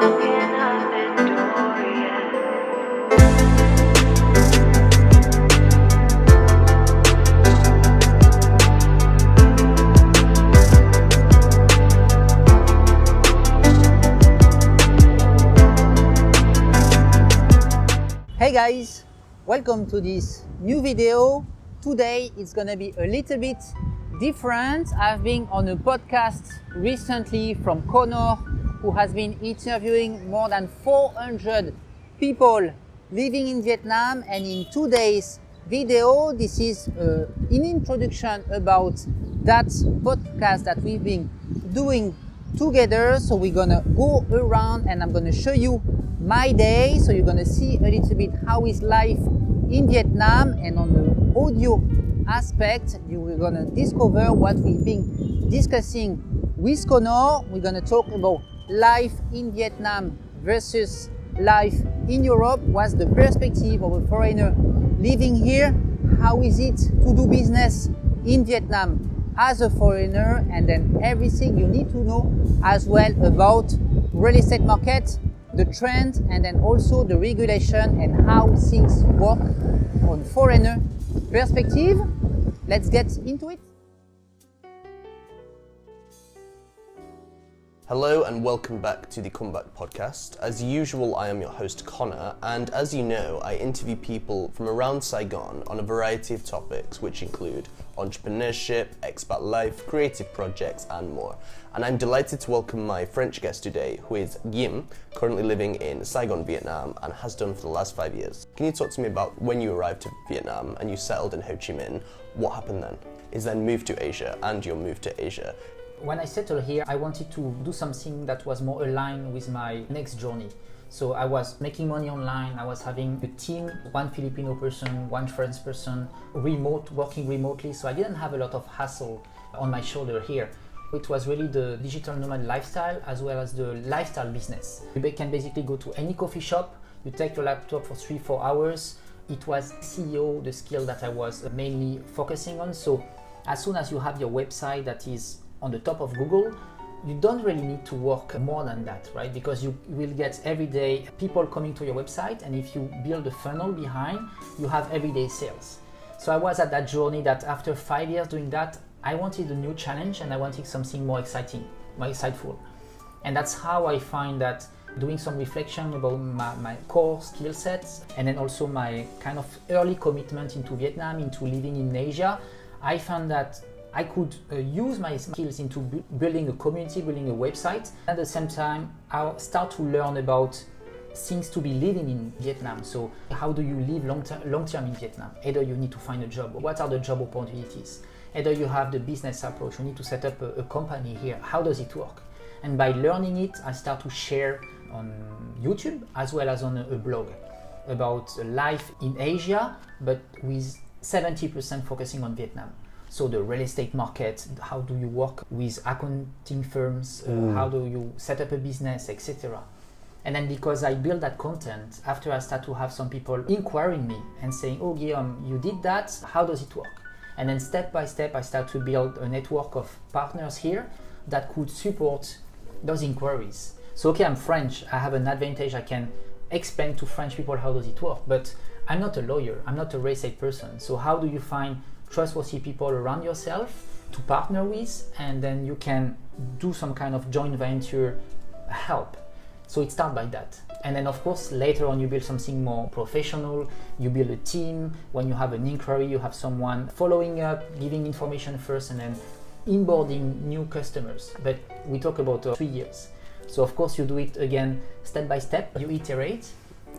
Hey guys, welcome to this new video. Today it's gonna be a little bit different. I've been on a podcast recently from Connor, who has been interviewing more than 400 people living in Vietnam, and in today's video this is an introduction about that podcast that we've been doing together. So we're gonna go around and I'm gonna show you my day, so you're gonna see a little bit how is life in Vietnam, and on the audio aspect you're gonna discover what we've been discussing with Connor. We're gonna talk about life in Vietnam versus life in Europe. What's the perspective of a foreigner living here? How is it to do business in Vietnam as a foreigner? And then everything you need to know as well about real estate market, the trend, and then also the regulation and how things work on foreigner perspective. Let's get into it. Hello and welcome back to the Comeback Podcast. As usual, I am your host Connor, and as you know, I interview people from around Saigon on a variety of topics which include entrepreneurship, expat life, creative projects and more. And I'm delighted to welcome my French guest today, who is Yim, currently living in Saigon, Vietnam, and has done for the last 5 years. Can you talk to me about when you arrived to Vietnam and you settled in Ho Chi Minh? What happened then? Is then moved to Asia and your move to Asia? When I settled here, I wanted to do something that was more aligned with my next journey. So I was making money online, I was having a team, one Filipino person, one French person, working remotely, so I didn't have a lot of hassle on my shoulder here. It was really the digital nomad lifestyle as well as the lifestyle business. You can basically go to any coffee shop, you take your laptop for 3-4 hours. It was SEO, the skill that I was mainly focusing on. So as soon as you have your website that is on the top of Google, you don't really need to work more than that, right? Because you will get every day people coming to your website, and if you build a funnel behind, you have everyday sales. So I was at that journey that after 5 years doing that, I wanted a new challenge and I wanted something more exciting, more insightful. And that's how I find that doing some reflection about my core skill sets, and then also my kind of early commitment into Vietnam, into living in Asia, I found that I could use my skills into building a community, building a website. At the same time, I'll start to learn about things to be living in Vietnam. So how do you live long term in Vietnam? Either you need to find a job. What are the job opportunities? Either you have the business approach. You need to set up a company here. How does it work? And by learning it, I start to share on YouTube as well as on a blog about life in Asia, but with 70% focusing on Vietnam. So the real estate market, how do you work with accounting firms, how do you set up a business, etc. And then because I build that content, after I start to have some people inquiring me and saying, oh Guillaume, you did that, how does it work? And then step by step, I start to build a network of partners here that could support those inquiries. So okay, I'm French, I have an advantage, I can explain to French people how does it work, but I'm not a lawyer, I'm not a real estate person. So how do you find trustworthy people around yourself to partner with, and then you can do some kind of joint venture help. So it starts by that. And then of course later on you build something more professional, you build a team. When you have an inquiry, you have someone following up, giving information first, and then onboarding new customers. But we talk about 3 years. So of course you do it again step by step, you iterate,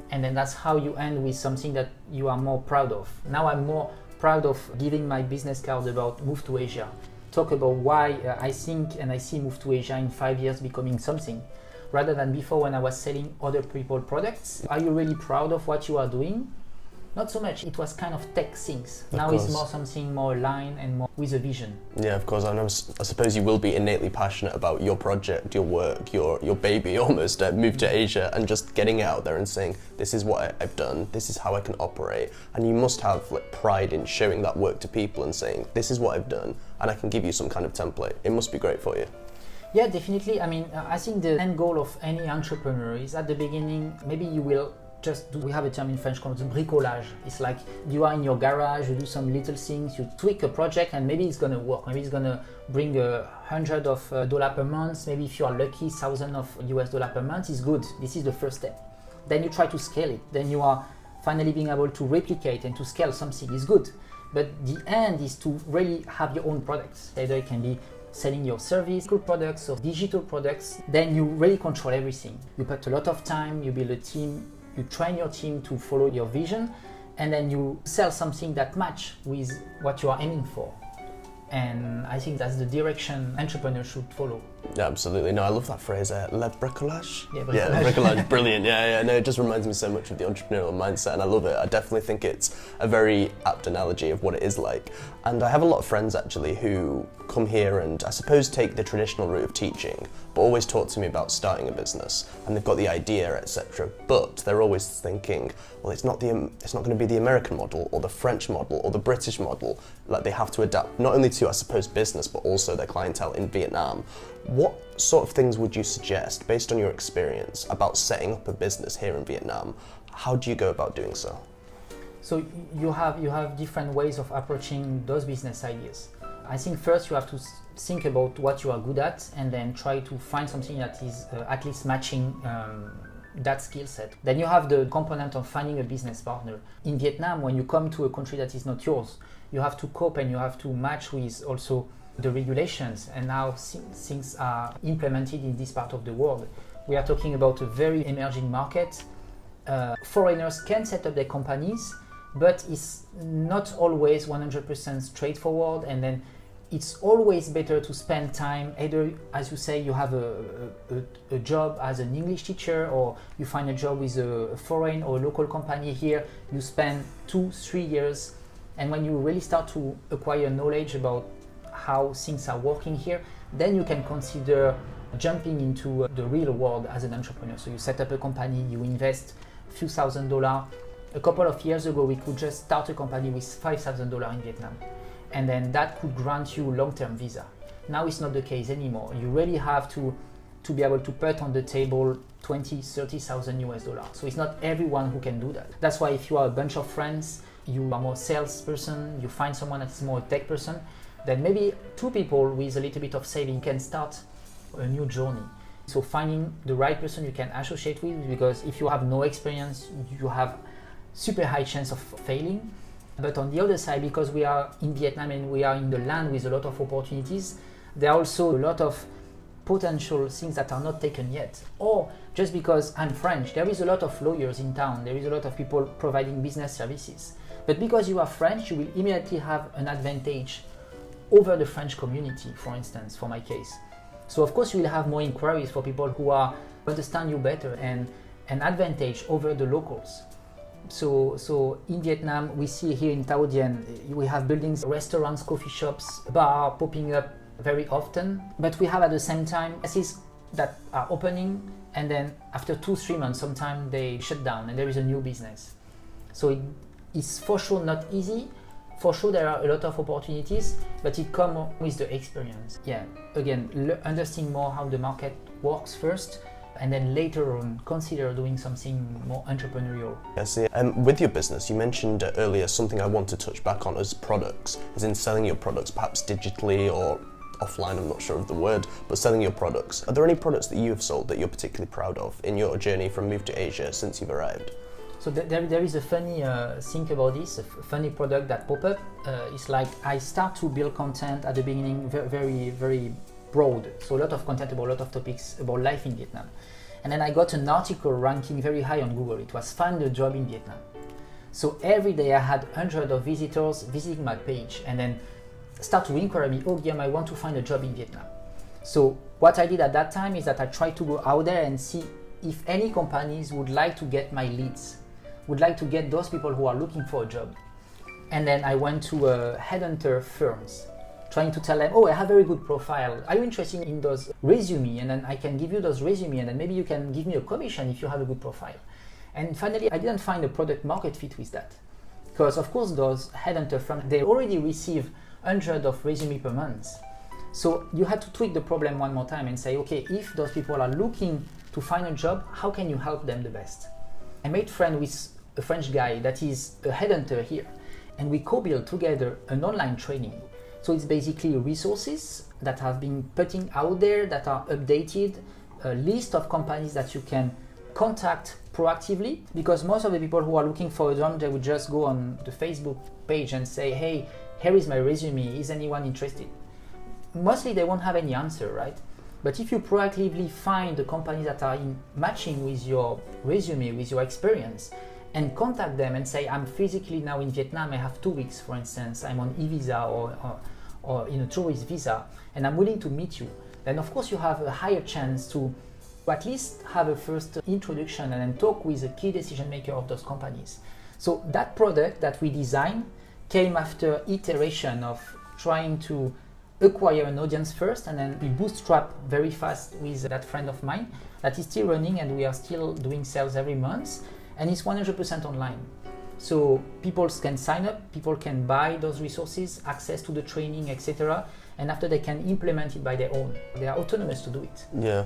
and then that's how you end with something that you are more proud of. Now I'm more proud of giving my business card about Move to Asia. Talk about why I think and I see Move to Asia in 5 years becoming something, rather than before when I was selling other people products. Are you really proud of what you are doing? Not so much. It was kind of tech things. Now it's more something more aligned and more with a vision. Yeah, of course. I suppose you will be innately passionate about your project, your work, your baby almost, move to Asia, and just getting it out there and saying, this is what I've done, this is how I can operate. And you must have pride in showing that work to people and saying, this is what I've done, and I can give you some kind of template. It must be great for you. Yeah, definitely. I mean, I think the end goal of any entrepreneur is at the beginning, maybe you will just do, we have a term in French called bricolage. It's like you are in your garage, you do some little things, you tweak a project, and maybe it's going to work. Maybe it's going to bring $100 per month. Maybe if you are lucky, $1,000 per month is good. This is the first step. Then you try to scale it. Then you are finally being able to replicate and to scale something is good. But the end is to really have your own products. Either it can be selling your service, good products or digital products. Then you really control everything. You put a lot of time, you build a team, you train your team to follow your vision, and then you sell something that match with what you are aiming for. And I think that's the direction entrepreneurs should follow. Yeah, absolutely. No, I love that phrase, le bricolage. Yeah, bricolage. Yeah, bricolage, brilliant. Yeah. No, it just reminds me so much of the entrepreneurial mindset, and I love it. I definitely think it's a very apt analogy of what it is like. And I have a lot of friends actually who come here and I suppose take the traditional route of teaching, but always talk to me about starting a business, and they've got the idea, etc. But they're always thinking, well, it's not going to be the American model or the French model or the British model. Like, they have to adapt not only to, I suppose, business, but also their clientele in Vietnam. What sort of things would you suggest, based on your experience, about setting up a business here in Vietnam? How do you go about doing so? So you have different ways of approaching those business ideas. I think first you have to think about what you are good at, and then try to find something that is at least matching that skill set. Then you have the component of finding a business partner. In Vietnam, when you come to a country that is not yours, you have to cope and you have to match with also the regulations and how things are implemented in this part of the world. We are talking about a very emerging market. Foreigners can set up their companies, but it's not always 100% straightforward, and then it's always better to spend time, either, as you say, you have a job as an English teacher, or you find a job with a foreign or a local company here, you spend 2-3 years, and when you really start to acquire knowledge about how things are working here, then you can consider jumping into the real world as an entrepreneur. So you set up a company, you invest a few $1,000s. A couple of years ago, we could just start a company with $5,000 in Vietnam, and then that could grant you long-term visa. Now it's not the case anymore. You really have to be able to put on the table $20,000-$30,000. So it's not everyone who can do that. That's why if you are a bunch of friends, you are more salesperson, you find someone that's more a tech person, then maybe 2 people with a little bit of saving can start a new journey. So finding the right person you can associate with, because if you have no experience, you have super high chance of failing. But on the other side, because we are in Vietnam and we are in the land with a lot of opportunities, there are also a lot of potential things that are not taken yet. Or just because I'm French, there is a lot of lawyers in town, there is a lot of people providing business services. But because you are French, you will immediately have an advantage over the French community, for instance, for my case. So of course you will have more inquiries for people who understand you better, and an advantage over the locals. So in Vietnam, we see here in Thao Dien, we have buildings, restaurants, coffee shops, bar popping up very often. But we have at the same time places that are opening, and then after 2-3 months, sometimes they shut down and there is a new business. So it's for sure not easy. For sure there are a lot of opportunities, but it comes with the experience. Yeah, again, understanding more how the market works first, and then later on consider doing something more entrepreneurial. I see. With your business, you mentioned earlier something I want to touch back on as products, as in selling your products, perhaps digitally or offline, I'm not sure of the word, but selling your products. Are there any products that you have sold that you're particularly proud of in your journey from move to Asia since you've arrived? So there is a funny thing about this, a funny product that pop up. It's like I start to build content at the beginning very, very broad. So a lot of content about a lot of topics about life in Vietnam. And then I got an article ranking very high on Google. It was Find a Job in Vietnam. So every day I had hundreds of visitors visiting my page and then start to inquire me, oh Guillaume, I want to find a job in Vietnam. So what I did at that time is that I tried to go out there and see if any companies would like to get my leads, would like to get those people who are looking for a job. And then I went to headhunter firms, trying to tell them, oh, I have a very good profile. Are you interested in those resumes? And then I can give you those resumes, and then maybe you can give me a commission if you have a good profile. And finally, I didn't find a product market fit with that. Because of course, those headhunter firms, they already receive hundreds of resumes per month. So you had to tweak the problem one more time and say, okay, if those people are looking to find a job, how can you help them the best? I made friends with a French guy that is a headhunter here, and we co-built together an online training. So it's basically resources that have been putting out there that are updated, a list of companies that you can contact proactively, because most of the people who are looking for a job, they would just go on the Facebook page and say, hey, here is my resume, is anyone interested? Mostly they won't have any answer, right? But if you proactively find the companies that are matching with your resume, with your experience, and contact them and say, I'm physically now in Vietnam, I have 2 weeks, for instance, I'm on e-visa or in a tourist visa, and I'm willing to meet you, then of course you have a higher chance to at least have a first introduction and then talk with a key decision maker of those companies. So that product that we designed came after iteration of trying to acquire an audience first, and then we bootstrap very fast with that friend of mine that is still running, and we are still doing sales every month, and it's 100% online. So people can sign up, people can buy those resources, access to the training, etc. And after they can implement it by their own. They are autonomous to do it. Yeah.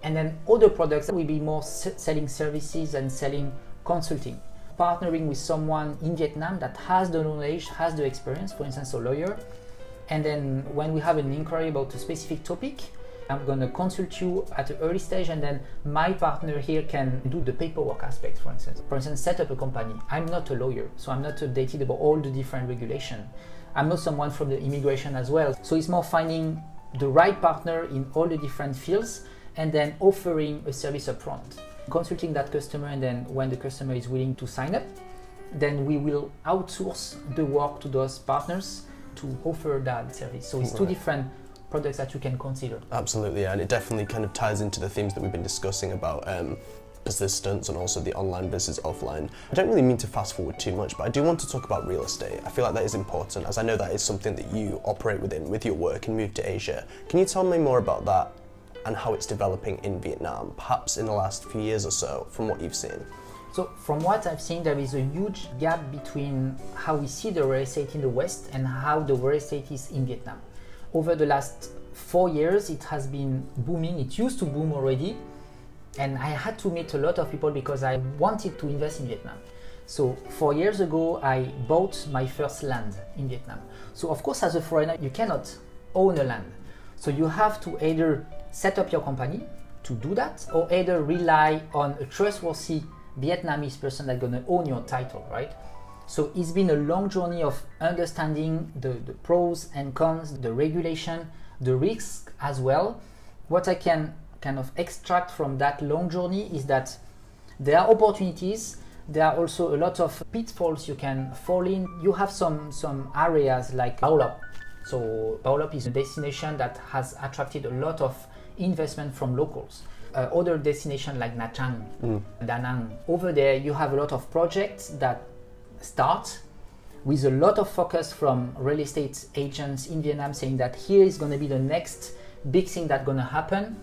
And then other products will be more selling services and selling consulting. Partnering with someone in Vietnam that has the knowledge, has the experience, for instance, a lawyer. And then when we have an inquiry about a specific topic, I'm going to consult you at an early stage, and then my partner here can do the paperwork aspect, for instance. For instance, set up a company. I'm not a lawyer, so I'm not updated about all the different regulations. I'm not someone from the immigration as well. So it's more finding the right partner in all the different fields and then offering a service upfront. Consulting that customer, and then when the customer is willing to sign up, then we will outsource the work to those partners to offer that service. So it's two different products that you can consider. Absolutely, yeah, and it definitely kind of ties into the themes that we've been discussing about persistence and also the online versus offline. I don't really mean to fast forward too much, but I do want to talk about real estate. I feel like that is important, as I know that is something that you operate within with your work and move to Asia. Can you tell me more about that and how it's developing in Vietnam, perhaps in the last few years or so, from what you've seen? So from what I've seen, there is a huge gap between how we see the real estate in the West and how the real estate is in Vietnam. Over the last 4 years, it has been booming. It used to boom already. And I had to meet a lot of people because I wanted to invest in Vietnam. So 4 years ago, I bought my first land in Vietnam. So of course, as a foreigner, you cannot own a land. So you have to either set up your company to do that, or either rely on a trustworthy Vietnamese person that's going to own your title, right? So it's been a long journey of understanding the pros and cons, the regulation, the risks as well. What I can kind of extract from that long journey is that there are opportunities. There are also a lot of pitfalls you can fall in. You have some areas like Bao Lop. So Bao Lop is a destination that has attracted a lot of investment from locals. Other destinations like Nha Trang, Da Nang, over there you have a lot of projects that start with a lot of focus from real estate agents in Vietnam saying that here is going to be the next big thing that's going to happen.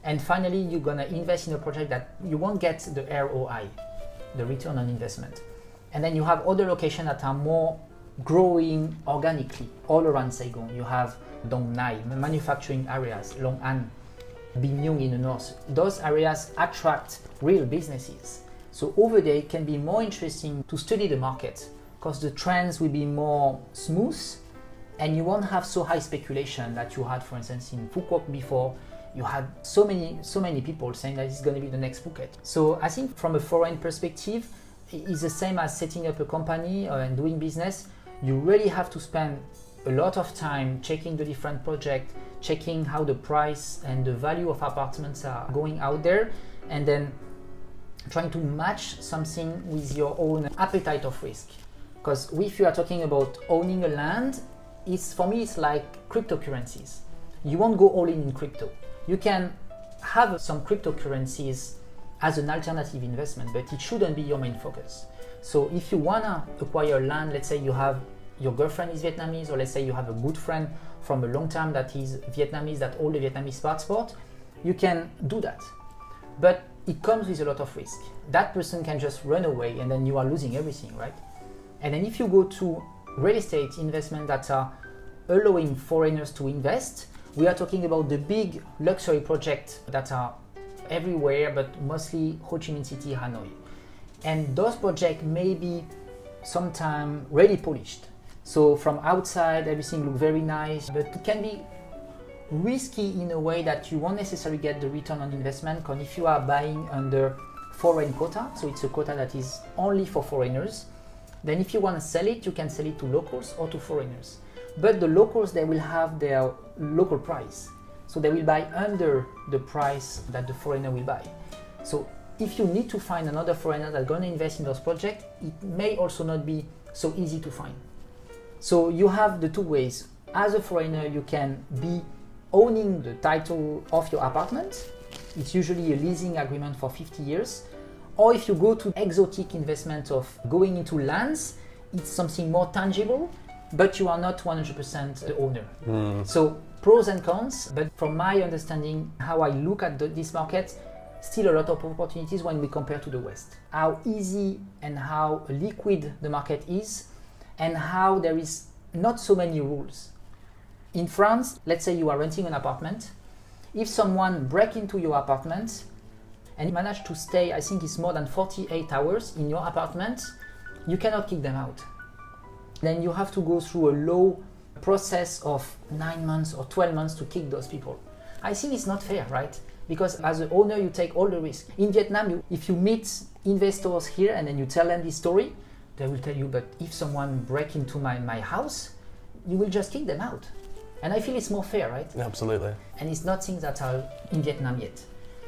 And finally, you're going to invest in a project that you won't get the ROI, the return on investment. And then you have other locations that are more growing organically all around Saigon. You have Dong Nai, manufacturing areas, Long An, Binh Nhung in the north. Those areas attract real businesses. So over there, it can be more interesting to study the market because the trends will be more smooth and you won't have so high speculation that you had, for instance, in Phu Quoc before. You had so many people saying that it's going to be the next Phuket. So I think from a foreign perspective, it's the same as setting up a company and doing business. You really have to spend a lot of time checking the different projects, checking how the price and the value of apartments are going out there, and then trying to match something with your own appetite of risk. Because if you are talking about owning a land, for me it's like cryptocurrencies. You won't go all in crypto. You can have some cryptocurrencies as an alternative investment, but it shouldn't be your main focus. So if you wanna acquire land, let's say you have your girlfriend is Vietnamese, or let's say you have a good friend from a long time that is Vietnamese, that hold the Vietnamese passport, you can do that. But it comes with a lot of risk. That person can just run away and then you are losing everything, right? And then if you go to real estate investment that are allowing foreigners to invest, We are talking about the big luxury projects that are everywhere, but mostly Ho Chi Minh City, Hanoi. And those projects may be sometimes really polished. So from outside, everything looks very nice, but it can be risky in a way that you won't necessarily get the return on investment, because if you are buying under foreign quota, so it's a quota that is only for foreigners, then if you want to sell it, you can sell it to locals or to foreigners. But the locals, they will have their local price. So they will buy under the price that the foreigner will buy. So if you need to find another foreigner that's going to invest in those projects, it may also not be so easy to find. So you have the two ways. As a foreigner, you can be owning the title of your apartment. It's usually a leasing agreement for 50 years. Or if you go to exotic investment of going into lands, it's something more tangible, but you are not 100% the owner. So pros and cons, but from my understanding, how I look at this market, still a lot of opportunities when we compare to the West. How easy and how liquid the market is, and how there is not so many rules. In France, let's say you are renting an apartment. If someone breaks into your apartment and manage to stay, I think it's more than 48 hours in your apartment, you cannot kick them out. Then you have to go through a law process of 9 months or 12 months to kick those people. I think it's not fair, right? Because as an owner, you take all the risk. In Vietnam, if you meet investors here and then you tell them this story, they will tell you, but if someone breaks into my house, you will just kick them out. And I feel it's more fair, right? Absolutely. And it's not things that are in Vietnam yet.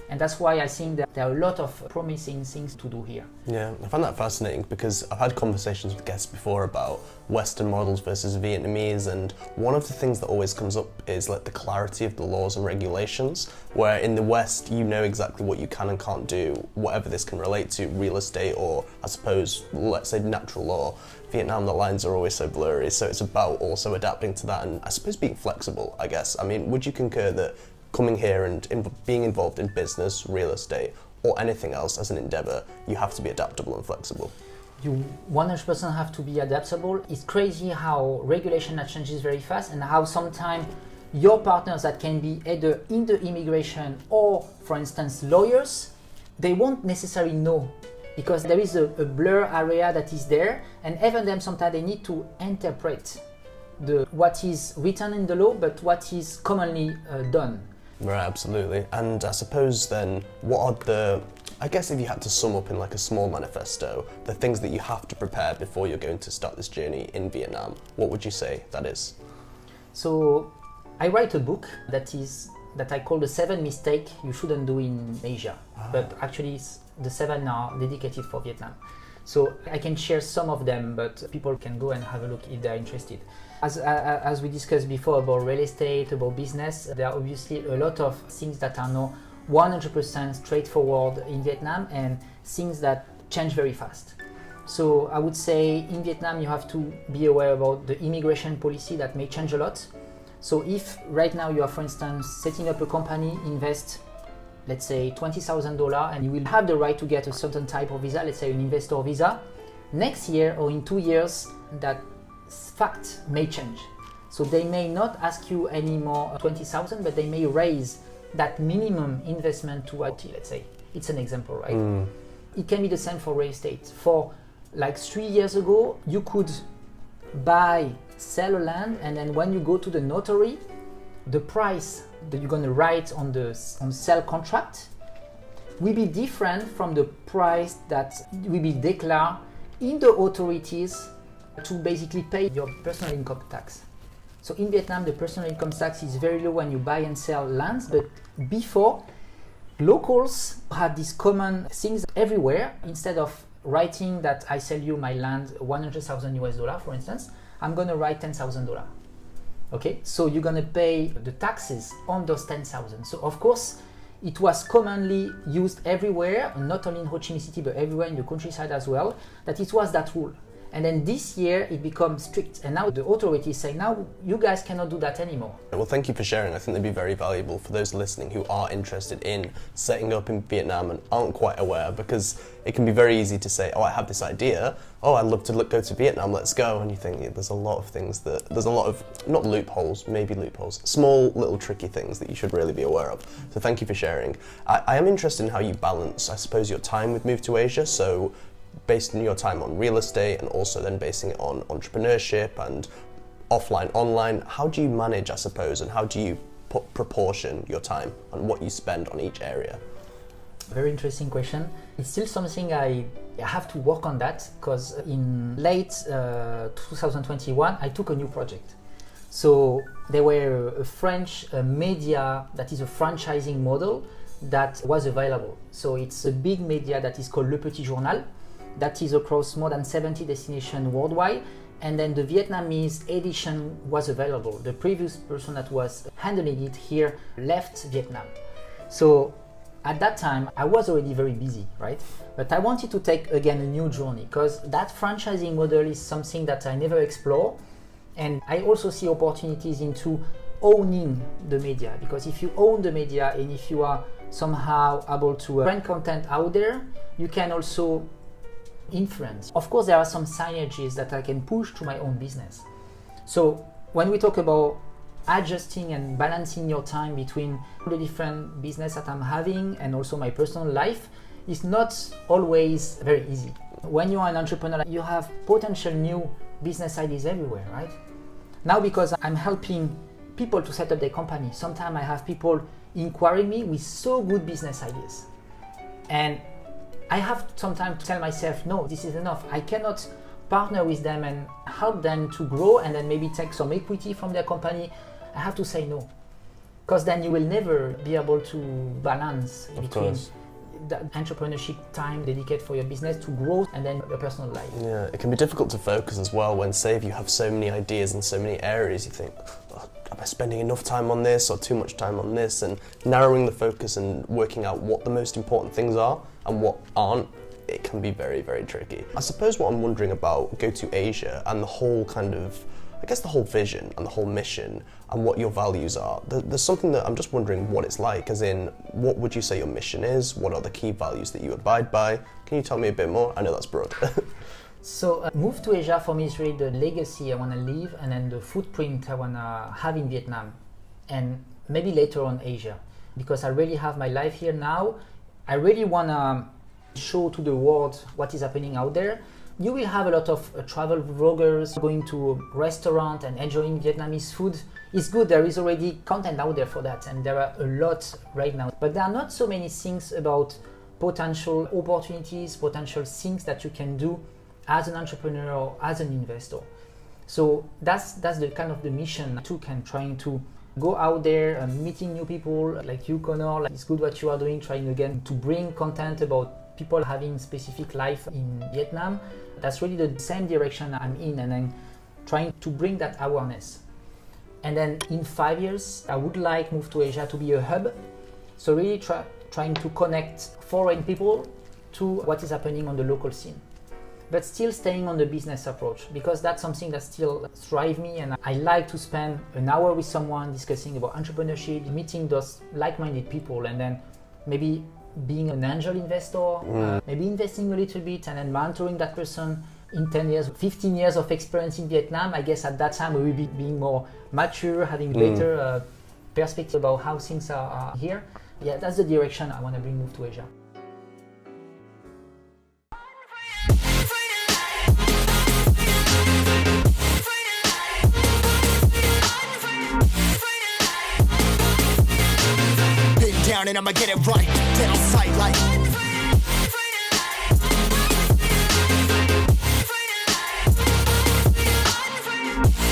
And that's why I think that there are a lot of promising things to do here. Yeah, I find that fascinating because I've had conversations with guests before about Western models versus Vietnamese, and one of the things that always comes up is like the clarity of the laws and regulations, where in the West you know exactly what you can and can't do, whatever this can relate to, real estate or I suppose, let's say natural law. Vietnam, the lines are always so blurry, so it's about also adapting to that and I suppose being flexible, I guess. I mean, would you concur that coming here and being involved in business, real estate, or anything else as an endeavor, you have to be adaptable and flexible? You 100% have to be adaptable. It's crazy how regulation that changes very fast, and how sometimes your partners that can be either in the immigration or, for instance, lawyers, they won't necessarily know, because there is a blur area that is there, and even them sometimes they need to interpret what is written in the law, but what is commonly done. Right, absolutely. And I suppose then, what are I guess if you had to sum up in like a small manifesto, the things that you have to prepare before you're going to start this journey in Vietnam, what would you say that is? So I write a book that I call the 7 mistakes you shouldn't do in Asia, but actually the 7 are dedicated for Vietnam. So I can share some of them, but people can go and have a look if they're interested. As we discussed before about real estate, about business, there are obviously a lot of things that are not 100% straightforward in Vietnam, and things that change very fast. So I would say in Vietnam you have to be aware about the immigration policy that may change a lot. So if right now you are, for instance, setting up a company, invest, let's say $20,000, and you will have the right to get a certain type of visa, let's say an investor visa, next year or in 2 years, that fact may change. So they may not ask you anymore 20,000, but they may raise that minimum investment to what, let's say. It's an example, right? It can be the same for real estate. For like 3 years ago, you could sell a land, and then when you go to the notary, the price that you're going to write on the sell contract will be different from the price that will be declared in the authorities to basically pay your personal income tax. So in Vietnam, the personal income tax is very low when you buy and sell lands, but before, locals had these common things everywhere. Instead of writing that I sell you my land $100,000 for instance, I'm going to write $10,000. Okay, so you're going to pay the taxes on those 10,000. So of course, it was commonly used everywhere, not only in Ho Chi Minh City, but everywhere in the countryside as well, that it was that rule. And then this year it becomes strict, and now the authorities say, now you guys cannot do that anymore. Well, thank you for sharing. I think they'd be very valuable for those listening who are interested in setting up in Vietnam and aren't quite aware, because it can be very easy to say, oh, I have this idea, oh, I'd love to go to Vietnam, let's go. And you think, yeah, there's a lot of things there's a lot of, not loopholes, maybe loopholes, small little tricky things that you should really be aware of. So thank you for sharing. I am interested in how you balance, I suppose, your time with Move to Asia. So based on your time on real estate and also then basing it on entrepreneurship and offline, online, how do you manage, I suppose, and how do you proportion your time and what you spend on each area? Very interesting question. It's still something I have to work on that, because in late 2021 I took a new project. So there were a French media that is a franchising model that was available. So it's a big media that is called Le Petit Journal, that is across more than 70 destinations worldwide, and then the Vietnamese edition was available. The previous person that was handling it here left Vietnam. So at that time I was already very busy, right? But I wanted to take again a new journey, because that franchising model is something that I never explored, and I also see opportunities into owning the media, because if you own the media and if you are somehow able to bring content out there, you can also influence. Of course, there are some synergies that I can push to my own business. So when we talk about adjusting and balancing your time between the different business that I'm having and also my personal life, is not always very easy. When you are an entrepreneur, you have potential new business ideas everywhere, right? Now, because I'm helping people to set up their company, sometimes I have people inquiring me with so good business ideas. And I have sometimes to tell myself, no, this is enough. I cannot partner with them and help them to grow and then maybe take some equity from their company. I have to say no, because then you will never be able to balance between the entrepreneurship time dedicated for your business to growth and then your personal life. Yeah, it can be difficult to focus as well when, say, if you have so many ideas in so many areas, you think, oh, am I spending enough time on this or too much time on this? And narrowing the focus and working out what the most important things are and what aren't, it can be very, very tricky. I suppose what I'm wondering about Go to Asia and the whole kind of, I guess the whole vision and the whole mission and what your values are. There's something that I'm just wondering what it's like, as in, what would you say your mission is? What are the key values that you abide by? Can you tell me a bit more? I know that's broad. So Move to Asia for me is really the legacy I want to leave, and then the footprint I want to have in Vietnam and maybe later on Asia, because I really have my life here now. I really want to show to the world what is happening out there. You will have a lot of travel vloggers going to a restaurant and enjoying Vietnamese food. It's good, there is already content out there for that, and there are a lot right now. But there are not so many things about potential opportunities, potential things that you can do as an entrepreneur or as an investor. So that's the kind of the mission I took, and trying to go out there and meeting new people like you, Connor. Like, it's good what you are doing, trying again to bring content about people having specific life in Vietnam. That's really the same direction I'm in, and then trying to bring that awareness. And then in 5 years, I would like Move to Asia to be a hub. So really trying to connect foreign people to what is happening on the local scene, but still staying on the business approach, because that's something that still drives me. And I like to spend an hour with someone discussing about entrepreneurship, meeting those like-minded people, and then maybe being an angel investor, maybe investing a little bit and then mentoring that person. In 10 years, 15 years of experience in Vietnam, I guess at that time we will be being more mature, having better perspective about how things are here. Yeah, that's the direction I want to bring Move to Asia. Been down and I'ma get it right. Dead on sight like